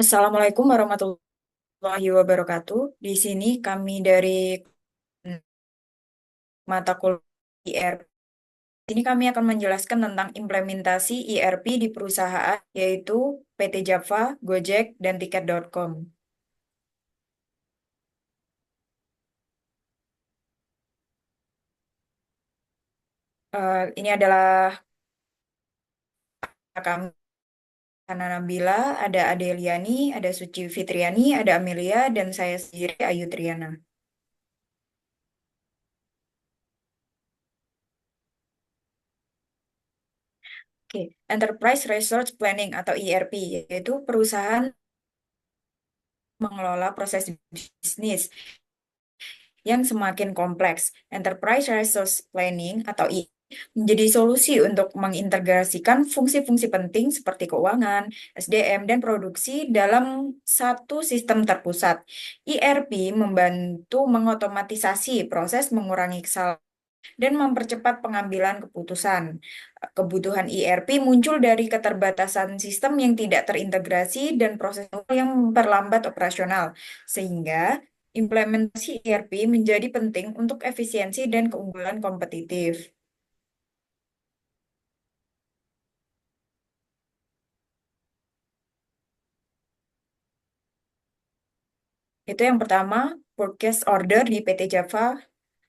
Assalamualaikum warahmatullahi wabarakatuh. Di sini kami dari mata kuliah IRP. Di sini kami akan menjelaskan tentang implementasi IRP di perusahaan, yaitu PT Java, Gojek, dan Tiket.com. Ini adalah kami, Ana Nabila, ada Adeliani, ada Suci Fitriani, ada Amelia, dan saya sendiri, Ayu Triana. Oke, Enterprise Resource Planning atau ERP, yaitu perusahaan mengelola proses bisnis yang semakin kompleks. Enterprise Resource Planning atau menjadi solusi untuk mengintegrasikan fungsi-fungsi penting seperti keuangan, SDM, dan produksi dalam satu sistem terpusat. ERP membantu mengotomatisasi proses, mengurangi kesalahan, dan mempercepat pengambilan keputusan. Kebutuhan ERP muncul dari keterbatasan sistem yang tidak terintegrasi dan proses yang memperlambat operasional, sehingga implementasi ERP menjadi penting untuk efisiensi dan keunggulan kompetitif. Itu yang pertama, purchase order di PT Java,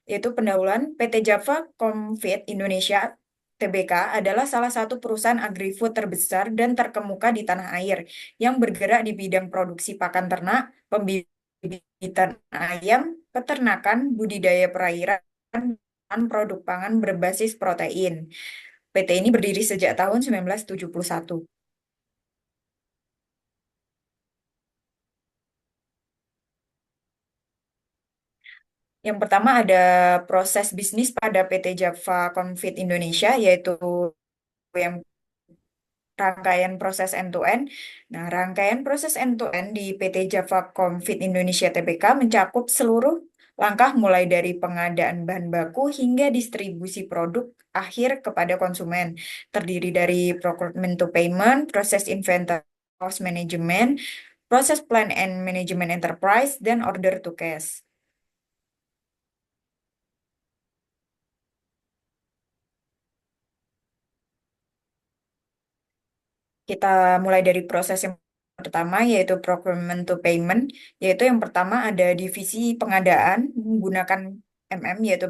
yaitu pendahuluan. PT Java Confit Indonesia Tbk adalah salah satu perusahaan agri-food terbesar dan terkemuka di tanah air yang bergerak di bidang produksi pakan ternak, pembibitan ayam, peternakan, budidaya perairan, dan produk pangan berbasis protein. PT ini berdiri sejak tahun 1971. Yang pertama ada proses bisnis pada PT Java Confit Indonesia, yaitu yang rangkaian proses end-to-end. Nah, rangkaian proses end-to-end di PT Java Confit Indonesia Tbk mencakup seluruh langkah mulai dari pengadaan bahan baku hingga distribusi produk akhir kepada konsumen. Terdiri dari procurement to payment, proses inventory cost management, proses plan and management enterprise, dan order to cash. Kita mulai dari proses yang pertama, yaitu procurement to payment, yaitu yang pertama ada divisi pengadaan menggunakan yaitu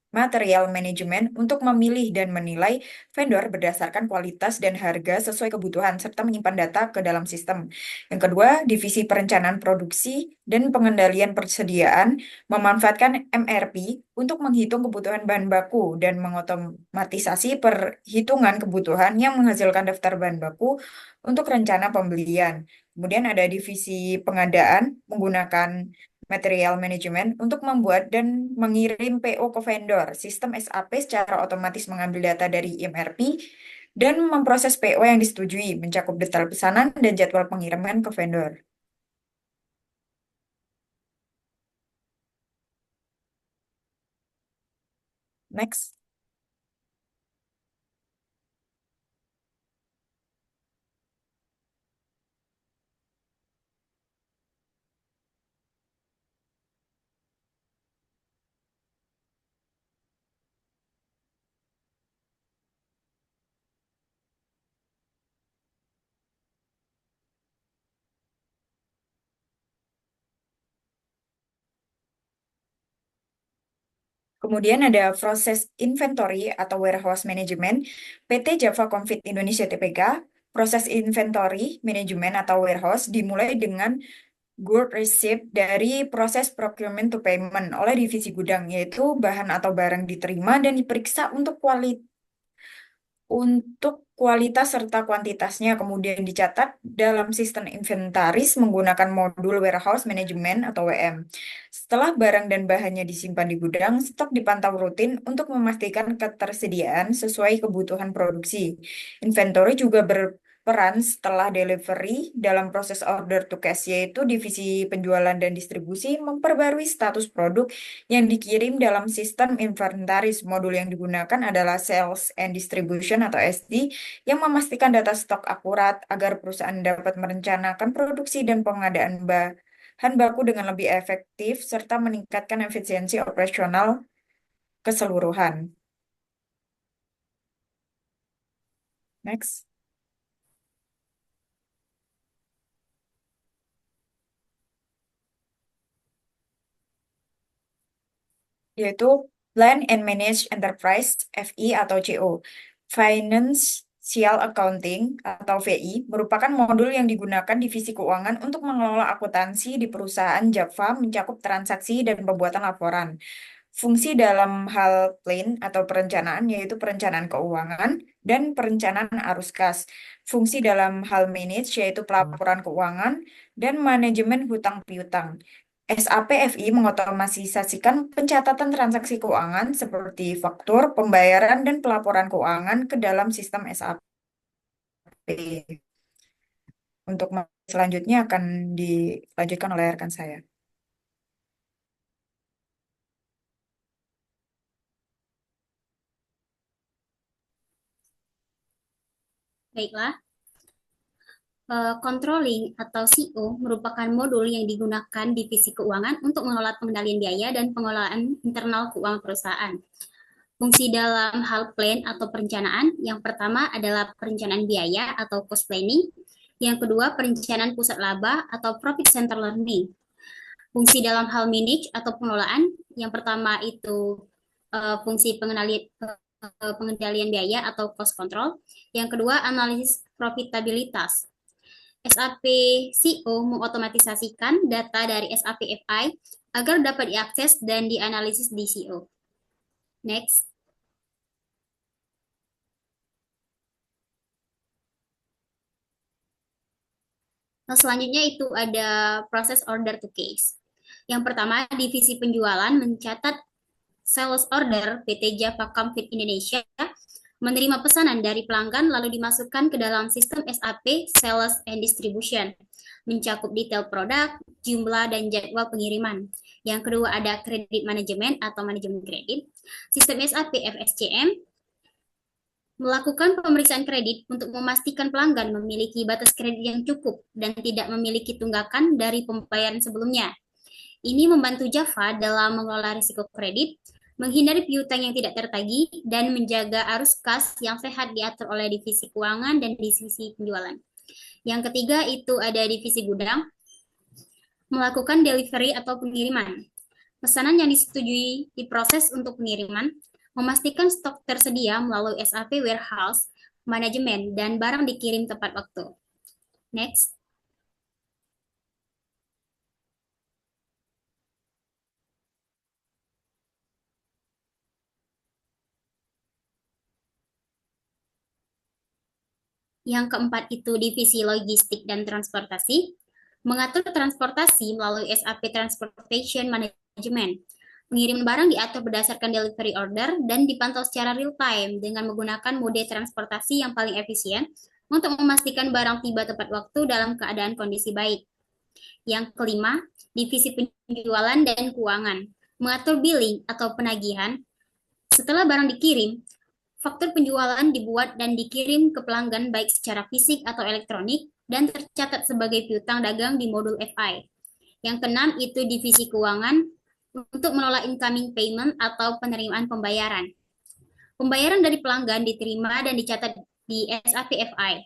material management untuk memilih dan menilai vendor berdasarkan kualitas dan harga sesuai kebutuhan serta menyimpan data ke dalam sistem. Yang kedua, divisi perencanaan produksi dan pengendalian persediaan memanfaatkan MRP untuk menghitung kebutuhan bahan baku dan mengotomatisasi perhitungan kebutuhan yang menghasilkan daftar bahan baku untuk rencana pembelian. Kemudian ada divisi pengadaan menggunakan material management untuk membuat dan mengirim PO ke vendor. Sistem SAP secara otomatis mengambil data dari IMRP dan memproses PO yang disetujui, mencakup detail pesanan dan jadwal pengiriman ke vendor. Next. Kemudian ada proses inventory atau warehouse management. PT Java Confit Indonesia Tpk, proses inventory management atau warehouse dimulai dengan good receipt dari proses procurement to payment oleh divisi gudang, yaitu bahan atau barang diterima dan diperiksa untuk kualitas serta kuantitasnya, kemudian dicatat dalam sistem inventaris menggunakan modul warehouse management atau WM. Setelah barang dan bahannya disimpan di gudang, stok dipantau rutin untuk memastikan ketersediaan sesuai kebutuhan produksi. Inventory juga peran setelah delivery dalam proses order to cash, yaitu divisi penjualan dan distribusi memperbarui status produk yang dikirim dalam sistem inventaris. Modul yang digunakan adalah Sales and Distribution atau SD yang memastikan data stok akurat agar perusahaan dapat merencanakan produksi dan pengadaan bahan baku dengan lebih efektif serta meningkatkan efisiensi operasional keseluruhan. Next. Yaitu Plan and Manage Enterprise (FI) atau CO. Financial Accounting atau VI merupakan modul yang digunakan divisi keuangan untuk mengelola akuntansi di perusahaan Java, mencakup transaksi dan pembuatan laporan. Fungsi dalam hal plan atau perencanaan yaitu perencanaan keuangan dan perencanaan arus kas. Fungsi dalam hal manage yaitu pelaporan keuangan dan manajemen hutang piutang. SAPFI mengotomatisasikan pencatatan transaksi keuangan seperti faktur, pembayaran, dan pelaporan keuangan ke dalam sistem SAP. Untuk selanjutnya akan dilanjutkan oleh rekan saya. Baiklah, Controlling atau CO merupakan modul yang digunakan divisi keuangan untuk mengelola pengendalian biaya dan pengelolaan internal keuangan perusahaan. Fungsi dalam hal plan atau perencanaan, yang pertama adalah perencanaan biaya atau cost planning, yang kedua perencanaan pusat laba atau profit center learning. Fungsi dalam hal manage atau pengelolaan, yang pertama itu fungsi pengendalian biaya atau cost control, yang kedua analisis profitabilitas. SAP CO mengotomatisasikan data dari SAP FI agar dapat diakses dan dianalisis di CO. Next. Nah, selanjutnya itu ada proses order to case. Yang pertama, divisi penjualan mencatat sales order PT Java Comfort Indonesia menerima pesanan dari pelanggan lalu dimasukkan ke dalam sistem SAP Sales and Distribution, mencakup detail produk, jumlah, dan jadwal pengiriman. Yang kedua ada kredit manajemen atau manajemen kredit. Sistem SAP FSCM melakukan pemeriksaan kredit untuk memastikan pelanggan memiliki batas kredit yang cukup dan tidak memiliki tunggakan dari pembayaran sebelumnya. Ini membantu Java dalam mengelola risiko kredit, menghindari piutang yang tidak tertagih, dan menjaga arus kas yang sehat diatur oleh divisi keuangan dan divisi penjualan. Yang ketiga itu ada divisi gudang, melakukan delivery atau pengiriman. Pesanan yang disetujui diproses untuk pengiriman, memastikan stok tersedia melalui SAP Warehouse, manajemen, dan barang dikirim tepat waktu. Next. Yang keempat itu divisi logistik dan transportasi, mengatur transportasi melalui SAP Transportation Management. Pengiriman barang diatur berdasarkan delivery order dan dipantau secara real time dengan menggunakan mode transportasi yang paling efisien untuk memastikan barang tiba tepat waktu dalam keadaan kondisi baik. Yang kelima, divisi penjualan dan keuangan, mengatur billing atau penagihan. Setelah barang dikirim, faktur penjualan dibuat dan dikirim ke pelanggan baik secara fisik atau elektronik dan tercatat sebagai piutang dagang di modul FI. Yang keenam itu divisi keuangan untuk menolak incoming payment atau penerimaan pembayaran. Pembayaran dari pelanggan diterima dan dicatat di SAP FI.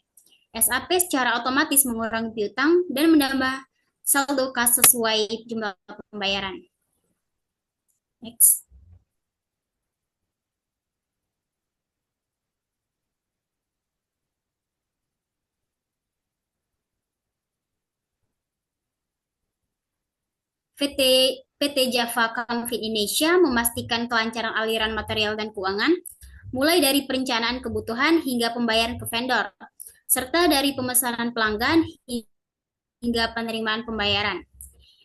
SAP secara otomatis mengurangi piutang dan menambah saldo kas sesuai jumlah pembayaran. Next. PT Java Comfort Indonesia memastikan kelancaran aliran material dan keuangan, mulai dari perencanaan kebutuhan hingga pembayaran ke vendor, serta dari pemesanan pelanggan hingga penerimaan pembayaran.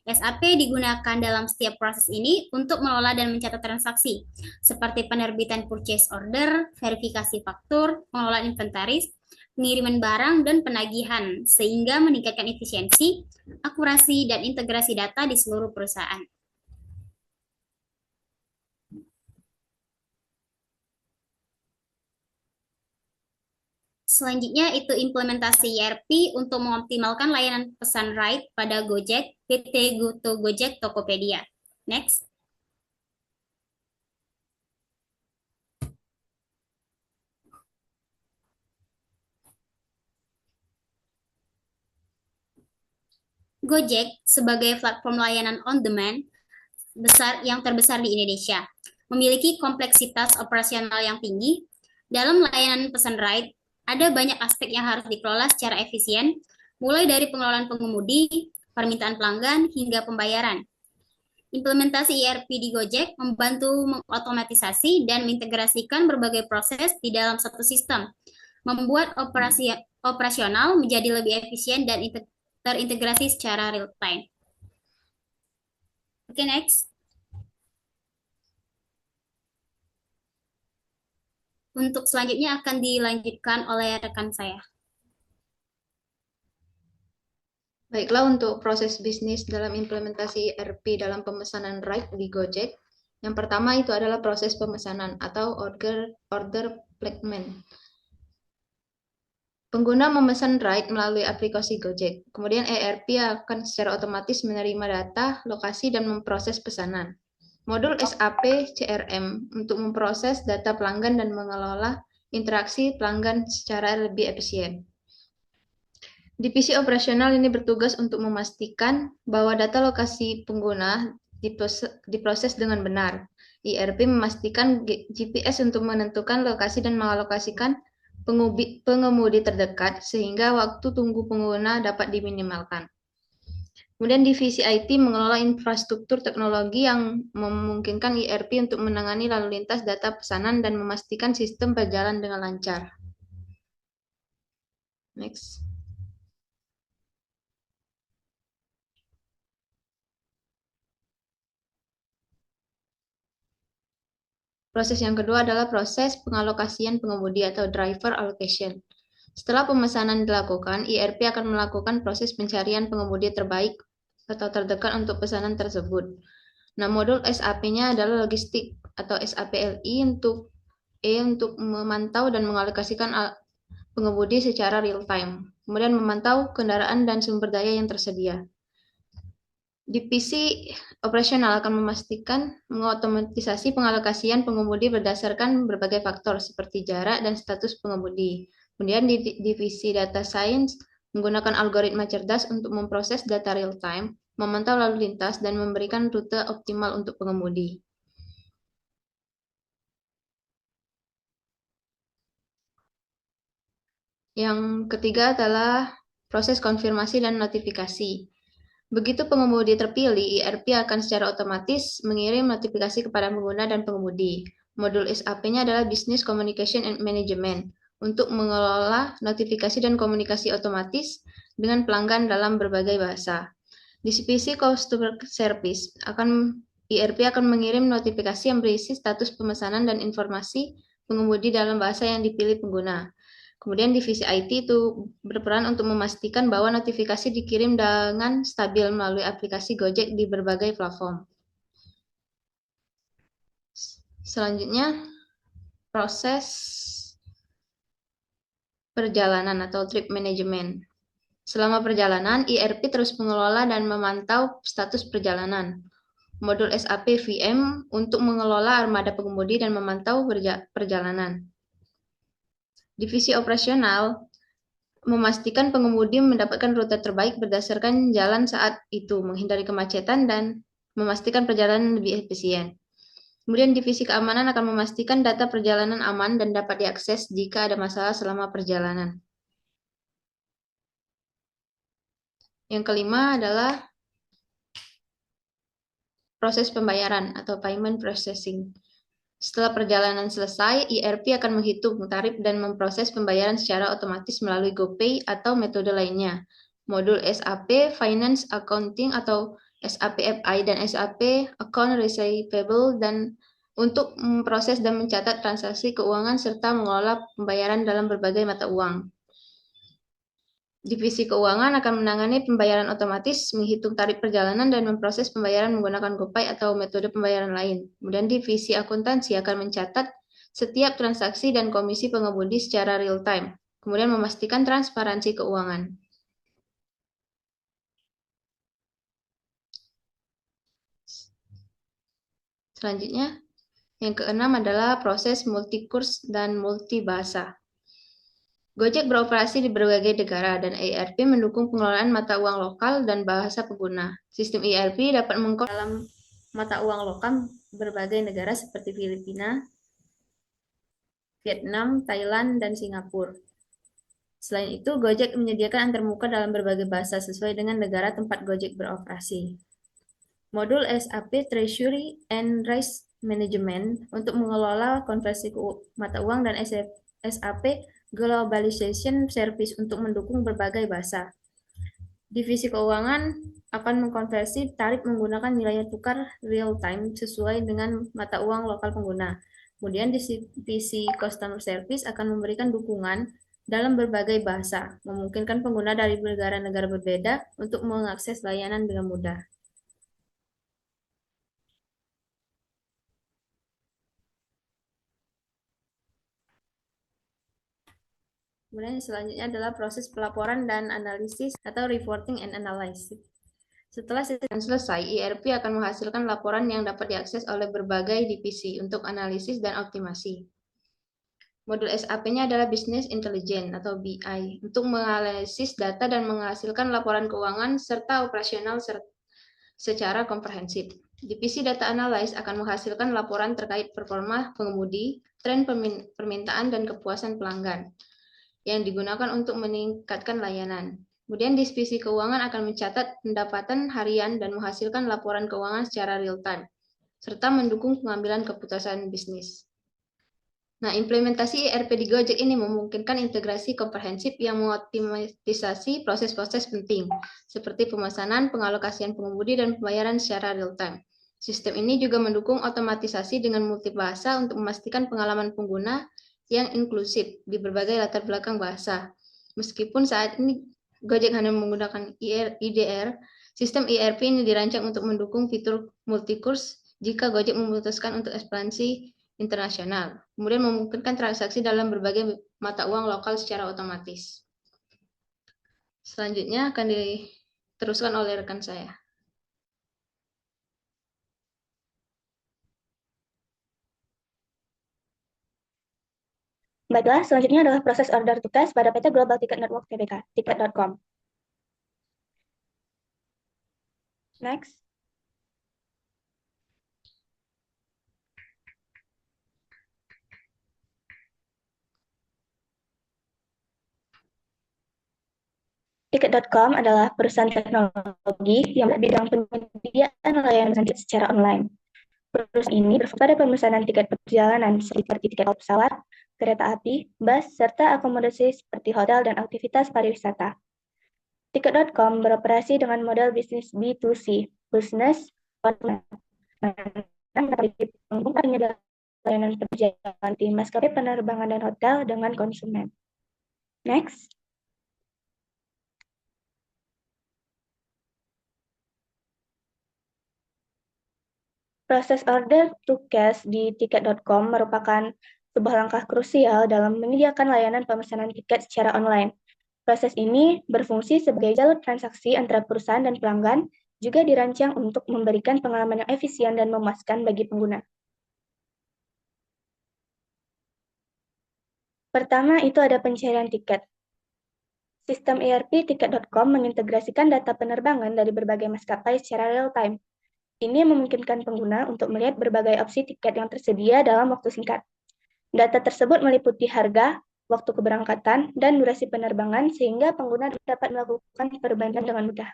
SAP digunakan dalam setiap proses ini untuk mengelola dan mencatat transaksi, seperti penerbitan purchase order, verifikasi faktur, pengelolaan inventaris, pengiriman barang, dan penagihan, sehingga meningkatkan efisiensi, akurasi, dan integrasi data di seluruh perusahaan. Selanjutnya itu implementasi ERP untuk mengoptimalkan layanan pesan ride pada Gojek, PT Goto Gojek Tokopedia. Next. Gojek sebagai platform layanan on-demand yang terbesar di Indonesia, memiliki kompleksitas operasional yang tinggi. Dalam layanan pesan ride, ada banyak aspek yang harus dikelola secara efisien, mulai dari pengelolaan pengemudi, permintaan pelanggan, hingga pembayaran. Implementasi ERP di Gojek membantu mengotomatisasi dan mengintegrasikan berbagai proses di dalam satu sistem, membuat operasional menjadi lebih efisien dan terintegrasi secara real time. Oke, next. Untuk selanjutnya akan dilanjutkan oleh rekan saya. Baiklah, untuk proses bisnis dalam implementasi ERP dalam pemesanan ride di Gojek, yang pertama itu adalah proses pemesanan atau order placement. Pengguna memesan ride melalui aplikasi Gojek. Kemudian ERP akan secara otomatis menerima data, lokasi, dan memproses pesanan. Modul SAP CRM untuk memproses data pelanggan dan mengelola interaksi pelanggan secara lebih efisien. Divisi operasional ini bertugas untuk memastikan bahwa data lokasi pengguna diproses dengan benar. ERP memastikan GPS untuk menentukan lokasi dan mengalokasikan pengemudi terdekat sehingga waktu tunggu pengguna dapat diminimalkan. Kemudian divisi IT mengelola infrastruktur teknologi yang memungkinkan ERP untuk menangani lalu lintas data pesanan dan memastikan sistem berjalan dengan lancar. Next. Proses yang kedua adalah proses pengalokasian pengemudi atau driver allocation. Setelah pemesanan dilakukan, ERP akan melakukan proses pencarian pengemudi terbaik atau terdekat untuk pesanan tersebut. Nah, modul SAP-nya adalah logistik atau SAPLI untuk memantau dan mengalokasikan pengemudi secara real time. Kemudian memantau kendaraan dan sumber daya yang tersedia. Divisi operasional akan memastikan mengotomatisasi pengalokasian pengemudi berdasarkan berbagai faktor seperti jarak dan status pengemudi. Kemudian di divisi data science menggunakan algoritma cerdas untuk memproses data real time, memantau lalu lintas, dan memberikan rute optimal untuk pengemudi. Yang ketiga adalah proses konfirmasi dan notifikasi. Begitu pengemudi terpilih, ERP akan secara otomatis mengirim notifikasi kepada pengguna dan pengemudi. Modul SAP-nya adalah Business Communication and Management untuk mengelola notifikasi dan komunikasi otomatis dengan pelanggan dalam berbagai bahasa. Di divisi Customer Service, ERP akan mengirim notifikasi yang berisi status pemesanan dan informasi pengemudi dalam bahasa yang dipilih pengguna. Kemudian divisi IT itu berperan untuk memastikan bahwa notifikasi dikirim dengan stabil melalui aplikasi Gojek di berbagai platform. Selanjutnya, proses perjalanan atau trip management. Selama perjalanan, ERP terus mengelola dan memantau status perjalanan. Modul SAP VM untuk mengelola armada pengemudi dan memantau perjalanan. Divisi operasional memastikan pengemudi mendapatkan rute terbaik berdasarkan jalan saat itu, menghindari kemacetan, dan memastikan perjalanan lebih efisien. Kemudian divisi keamanan akan memastikan data perjalanan aman dan dapat diakses jika ada masalah selama perjalanan. Yang kelima adalah proses pembayaran atau payment processing. Setelah perjalanan selesai, ERP akan menghitung tarif dan memproses pembayaran secara otomatis melalui GoPay atau metode lainnya. Modul SAP Finance Accounting atau SAP FI dan SAP Account Receivable dan untuk memproses dan mencatat transaksi keuangan serta mengelola pembayaran dalam berbagai mata uang. Divisi keuangan akan menangani pembayaran otomatis, menghitung tarif perjalanan, dan memproses pembayaran menggunakan GoPay atau metode pembayaran lain. Kemudian divisi akuntansi akan mencatat setiap transaksi dan komisi pengemudi secara real time. Kemudian memastikan transparansi keuangan. Selanjutnya, yang keenam adalah proses multikurs dan multibahasa. Gojek beroperasi di berbagai negara dan ERP mendukung pengelolaan mata uang lokal dan bahasa pengguna. Sistem ERP dapat mengkoneksi dalam mata uang lokal berbagai negara seperti Filipina, Vietnam, Thailand, dan Singapura. Selain itu, Gojek menyediakan antarmuka dalam berbagai bahasa sesuai dengan negara tempat Gojek beroperasi. Modul SAP Treasury and Risk Management untuk mengelola konversi mata uang dan SAP Globalization Service untuk mendukung berbagai bahasa. Divisi keuangan akan mengkonversi tarif menggunakan nilai tukar real time sesuai dengan mata uang lokal pengguna. Kemudian divisi Customer Service akan memberikan dukungan dalam berbagai bahasa, memungkinkan pengguna dari negara-negara berbeda untuk mengakses layanan dengan mudah. Kemudian selanjutnya adalah proses pelaporan dan analisis atau reporting and analysis. Setelah sistem selesai, ERP akan menghasilkan laporan yang dapat diakses oleh berbagai divisi untuk analisis dan optimasi. Modul SAP-nya adalah Business Intelligence atau BI untuk menganalisis data dan menghasilkan laporan keuangan serta operasional secara komprehensif. Divisi Data Analysis akan menghasilkan laporan terkait performa pengemudi, tren permintaan, dan kepuasan pelanggan yang digunakan untuk meningkatkan layanan. Kemudian divisi keuangan akan mencatat pendapatan harian dan menghasilkan laporan keuangan secara real time, serta mendukung pengambilan keputusan bisnis. Nah, implementasi ERP di Gojek ini memungkinkan integrasi komprehensif yang mengoptimisasi proses-proses penting, seperti pemesanan, pengalokasian pengemudi, dan pembayaran secara real time. Sistem ini juga mendukung otomatisasi dengan multibahasa untuk memastikan pengalaman pengguna yang inklusif di berbagai latar belakang bahasa. Meskipun saat ini Gojek hanya menggunakan IDR, sistem ERP ini dirancang untuk mendukung fitur multikurs jika Gojek memutuskan untuk ekspansi internasional, kemudian memungkinkan transaksi dalam berbagai mata uang lokal secara otomatis. Selanjutnya akan diteruskan oleh rekan saya. Baiklah, selanjutnya adalah proses order to cash pada PT Global Ticket Network Tbk, tiket.com. Next. Tiket.com adalah perusahaan teknologi yang berbidang penyediaan layanan tiket secara online. Perusahaan ini berfokus pada pemesanan tiket perjalanan seperti tiket pesawat, kereta api, bus, serta akomodasi seperti hotel dan aktivitas pariwisata. Tiket.com beroperasi dengan model bisnis B2C, business online. Penyedia layanan perjalanan di maskapai penerbangan dan hotel dengan konsumen. Next. Proses order to cash di tiket.com merupakan sebuah langkah krusial dalam menyediakan layanan pemesanan tiket secara online. Proses ini berfungsi sebagai jalur transaksi antara perusahaan dan pelanggan, juga dirancang untuk memberikan pengalaman yang efisien dan memuaskan bagi pengguna. Pertama, itu ada pencarian tiket. Sistem ERP tiket.com mengintegrasikan data penerbangan dari berbagai maskapai secara real-time. Ini memungkinkan pengguna untuk melihat berbagai opsi tiket yang tersedia dalam waktu singkat. Data tersebut meliputi harga, waktu keberangkatan, dan durasi penerbangan sehingga pengguna dapat melakukan perbandingan dengan mudah.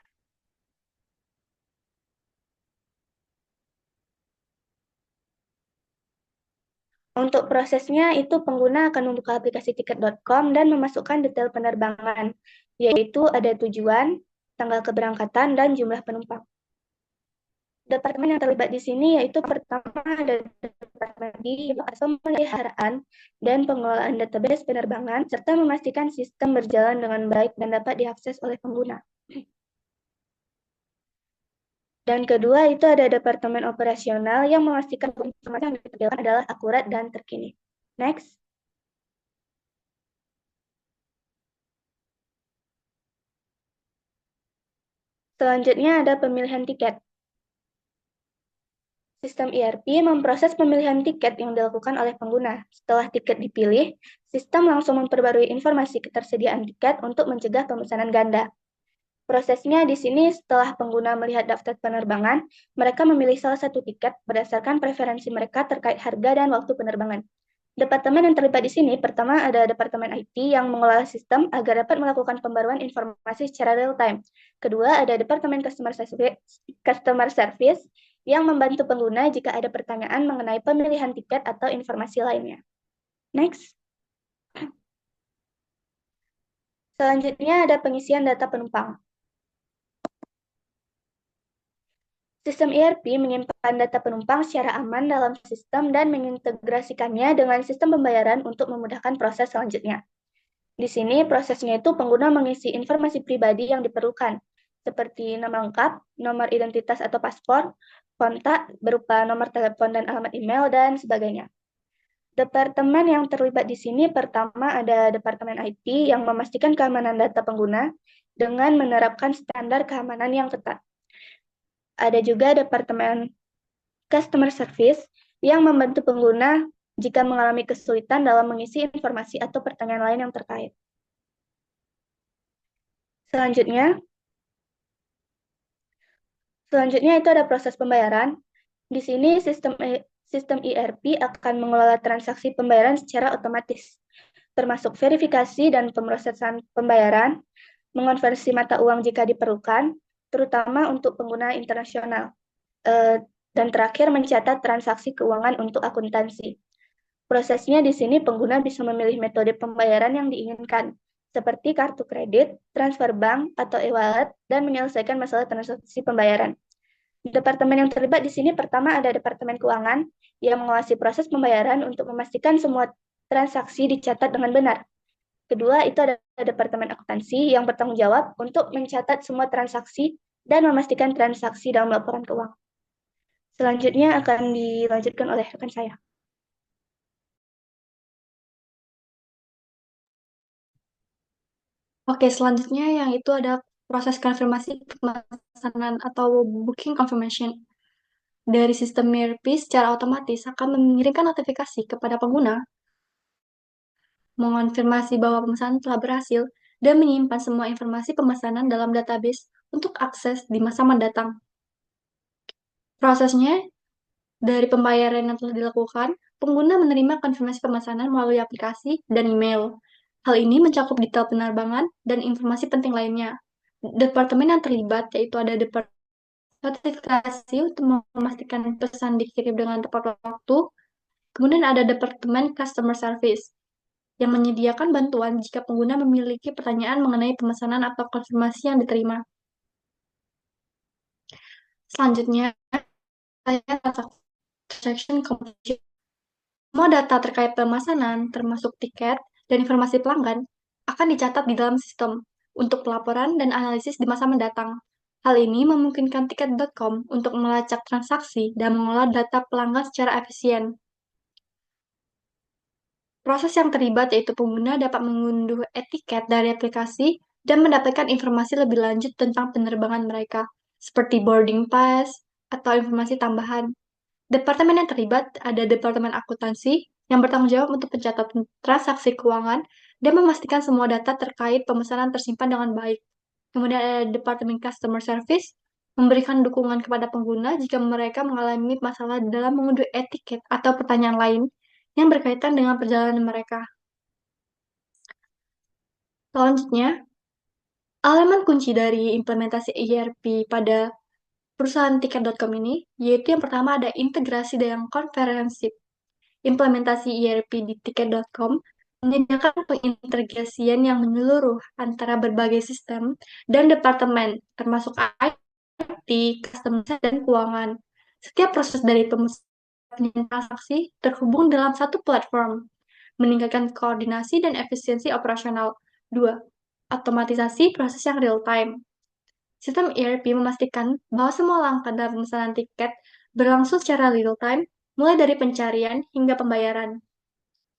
Untuk prosesnya, itu pengguna akan membuka aplikasi tiket.com dan memasukkan detail penerbangan, yaitu ada tujuan, tanggal keberangkatan, dan jumlah penumpang. Departemen yang terlibat di sini yaitu pertama ada departemen atau pemeliharaan dan pengelolaan database penerbangan serta memastikan sistem berjalan dengan baik dan dapat diakses oleh pengguna. Dan kedua itu ada departemen operasional yang memastikan informasi yang ditampilkan adalah akurat dan terkini. Next. Selanjutnya ada pemilihan tiket. Sistem ERP memproses pemilihan tiket yang dilakukan oleh pengguna. Setelah tiket dipilih, sistem langsung memperbarui informasi ketersediaan tiket untuk mencegah pemesanan ganda. Prosesnya di sini setelah pengguna melihat daftar penerbangan, mereka memilih salah satu tiket berdasarkan preferensi mereka terkait harga dan waktu penerbangan. Departemen yang terlibat di sini, pertama ada Departemen IT yang mengelola sistem agar dapat melakukan pembaruan informasi secara real time. Kedua, ada Departemen Customer Service yang membantu pengguna jika ada pertanyaan mengenai pemilihan tiket atau informasi lainnya. Next. Selanjutnya ada pengisian data penumpang. Sistem ERP menyimpan data penumpang secara aman dalam sistem dan mengintegrasikannya dengan sistem pembayaran untuk memudahkan proses selanjutnya. Di sini prosesnya itu pengguna mengisi informasi pribadi yang diperlukan, seperti nama lengkap, nomor identitas atau paspor, kontak berupa nomor telepon dan alamat email, dan sebagainya. Departemen yang terlibat di sini pertama ada Departemen IT yang memastikan keamanan data pengguna dengan menerapkan standar keamanan yang ketat. Ada juga Departemen Customer Service yang membantu pengguna jika mengalami kesulitan dalam mengisi informasi atau pertanyaan lain yang terkait. Selanjutnya itu ada proses pembayaran. Di sini sistem ERP akan mengelola transaksi pembayaran secara otomatis, termasuk verifikasi dan pemrosesan pembayaran, mengonversi mata uang jika diperlukan, terutama untuk pengguna internasional. Dan terakhir mencatat transaksi keuangan untuk akuntansi. Prosesnya di sini pengguna bisa memilih metode pembayaran yang diinginkan, seperti kartu kredit, transfer bank, atau e-wallet, dan menyelesaikan masalah transaksi pembayaran. Departemen yang terlibat di sini pertama ada Departemen Keuangan yang mengawasi proses pembayaran untuk memastikan semua transaksi dicatat dengan benar. Kedua, itu ada Departemen Akuntansi yang bertanggung jawab untuk mencatat semua transaksi dan memastikan transaksi dalam laporan keuangan. Selanjutnya akan dilanjutkan oleh rekan saya. Oke, selanjutnya yang itu ada proses konfirmasi pemesanan atau booking confirmation. Dari sistem ERP secara otomatis akan mengirimkan notifikasi kepada pengguna, mengonfirmasi bahwa pemesanan telah berhasil, dan menyimpan semua informasi pemesanan dalam database untuk akses di masa mendatang. Prosesnya, dari pembayaran yang telah dilakukan, pengguna menerima konfirmasi pemesanan melalui aplikasi dan email. Hal ini mencakup detail penerbangan dan informasi penting lainnya. Departemen yang terlibat yaitu ada departemen notifikasi untuk memastikan pesan dikirim dengan tepat waktu. Kemudian ada Departemen Customer Service yang menyediakan bantuan jika pengguna memiliki pertanyaan mengenai pemesanan atau konfirmasi yang diterima. Selanjutnya, transaction completion. Semua data terkait pemesanan, termasuk tiket dan informasi pelanggan, akan dicatat di dalam sistem untuk pelaporan dan analisis di masa mendatang. Hal ini memungkinkan tiket.com untuk melacak transaksi dan mengolah data pelanggan secara efisien. Proses yang terlibat yaitu pengguna dapat mengunduh etiket dari aplikasi dan mendapatkan informasi lebih lanjut tentang penerbangan mereka, seperti boarding pass atau informasi tambahan. Departemen yang terlibat ada Departemen Akuntansi yang bertanggung jawab untuk pencatatan transaksi keuangan dan memastikan semua data terkait pemesanan tersimpan dengan baik. Kemudian ada Departemen Customer Service memberikan dukungan kepada pengguna jika mereka mengalami masalah dalam mengunduh etiket atau pertanyaan lain yang berkaitan dengan perjalanan mereka. Selanjutnya, elemen kunci dari implementasi ERP pada perusahaan tiket.com ini, yaitu yang pertama ada integrasi dengan konferensi. Implementasi ERP di tiket.com menyediakan pengintegrasian yang menyeluruh antara berbagai sistem dan departemen, termasuk IT, customer dan keuangan. Setiap proses dari pemesanan transaksi terhubung dalam satu platform, meningkatkan koordinasi dan efisiensi operasional. 2. Otomatisasi proses yang real-time. Sistem ERP memastikan bahwa semua langkah dalam pemesanan tiket berlangsung secara real-time, mulai dari pencarian hingga pembayaran.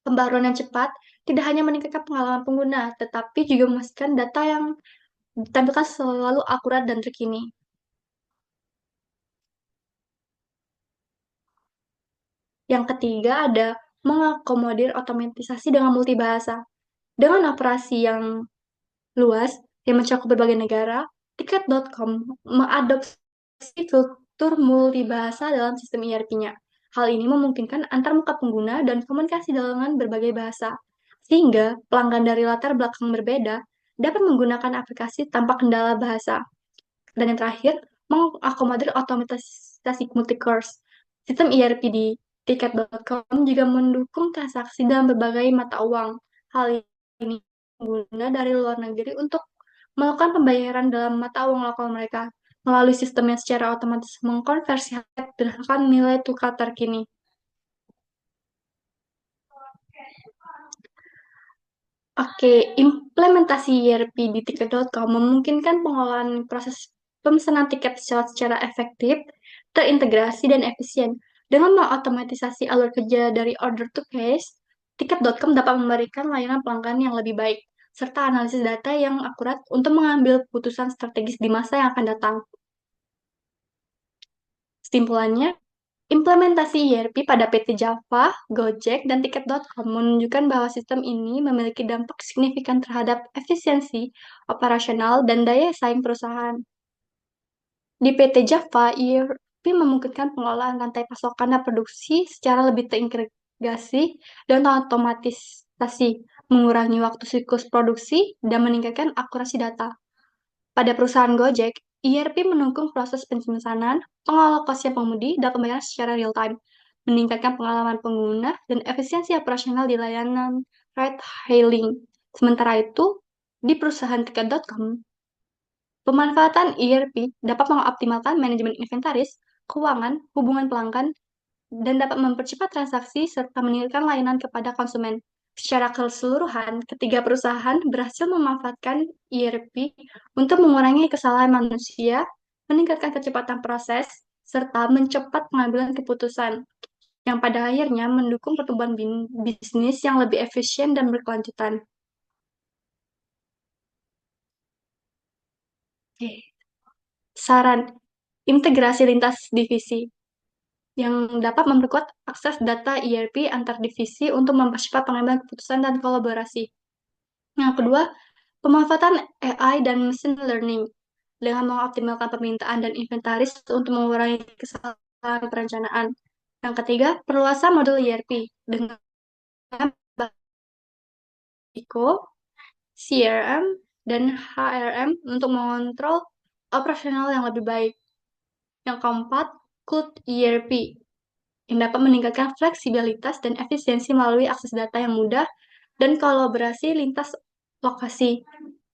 Pembaruan yang cepat tidak hanya meningkatkan pengalaman pengguna, tetapi juga memastikan data yang ditampilkan selalu akurat dan terkini. Yang ketiga ada mengakomodir otomatisasi dengan multibahasa. Dengan operasi yang luas yang mencakup berbagai negara, Tiket.com mengadopsi fitur multibahasa dalam sistem ERP-nya. Hal ini memungkinkan antarmuka pengguna dan komunikasi dengan berbagai bahasa, sehingga pelanggan dari latar belakang berbeda dapat menggunakan aplikasi tanpa kendala bahasa. Dan yang terakhir, mengakomodir otomatisasi multi-course. Sistem ERP di Tiket.com juga mendukung transaksi dalam berbagai mata uang. Hal ini pengguna dari luar negeri untuk melakukan pembayaran dalam mata uang lokal mereka melalui sistem yang secara otomatis mengkonversi harga berdasarkan nilai tukar terkini. Oke, implementasi ERP di Tiket.com memungkinkan pengolahan proses pemesanan tiket secara efektif, terintegrasi, dan efisien. Dengan mengotomatisasi alur kerja dari order to cash, Tiket.com dapat memberikan layanan pelanggan yang lebih baik, serta analisis data yang akurat untuk mengambil keputusan strategis di masa yang akan datang. Kesimpulannya, implementasi ERP pada PT Java, Gojek, dan Tiket.com menunjukkan bahwa sistem ini memiliki dampak signifikan terhadap efisiensi operasional dan daya saing perusahaan. Di PT Java, ERP memungkinkan pengolahan rantai pasokan dan produksi secara lebih terintegrasi dan otomatisasi, mengurangi waktu siklus produksi, dan meningkatkan akurasi data. Pada perusahaan Gojek, ERP mendukung proses pemesanan, pengalokasian pengemudi, dan pembayaran secara real-time, meningkatkan pengalaman pengguna dan efisiensi operasional di layanan ride-hailing. Sementara itu, di perusahaan Tiket.com, pemanfaatan ERP dapat mengoptimalkan manajemen inventaris, keuangan, hubungan pelanggan, dan dapat mempercepat transaksi serta meningkatkan layanan kepada konsumen. Secara keseluruhan, ketiga perusahaan berhasil memanfaatkan ERP untuk mengurangi kesalahan manusia, meningkatkan kecepatan proses, serta mencepat pengambilan keputusan, yang pada akhirnya mendukung pertumbuhan bisnis yang lebih efisien dan berkelanjutan. Oke. Saran, integrasi lintas divisi yang dapat memperkuat akses data ERP antar divisi untuk mempercepat pengambilan keputusan dan kolaborasi. Yang kedua, pemanfaatan AI dan machine learning dengan mengoptimalkan permintaan dan inventaris untuk mengurangi kesalahan perencanaan. Yang ketiga, perluasan modul ERP dengan ICO, CRM, dan HRM untuk mengontrol operasional yang lebih baik. Yang keempat, Cloud ERP yang dapat meningkatkan fleksibilitas dan efisiensi melalui akses data yang mudah dan kolaborasi lintas lokasi.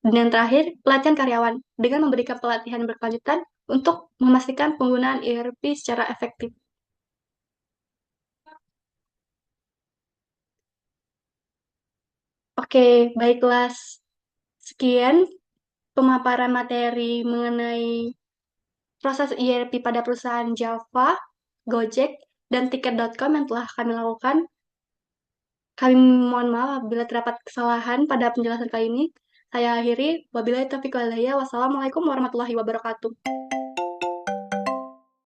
Dan yang terakhir, pelatihan karyawan dengan memberikan pelatihan berkelanjutan untuk memastikan penggunaan ERP secara efektif. Oke, baiklah. Sekian pemaparan materi mengenai proses ERP pada perusahaan Java, Gojek, dan Tiket.com yang telah kami lakukan. Kami mohon maaf apabila terdapat kesalahan pada penjelasan kali ini. Saya akhiri, wabillahi taufiq wal hidayah. Wassalamualaikum warahmatullahi wabarakatuh.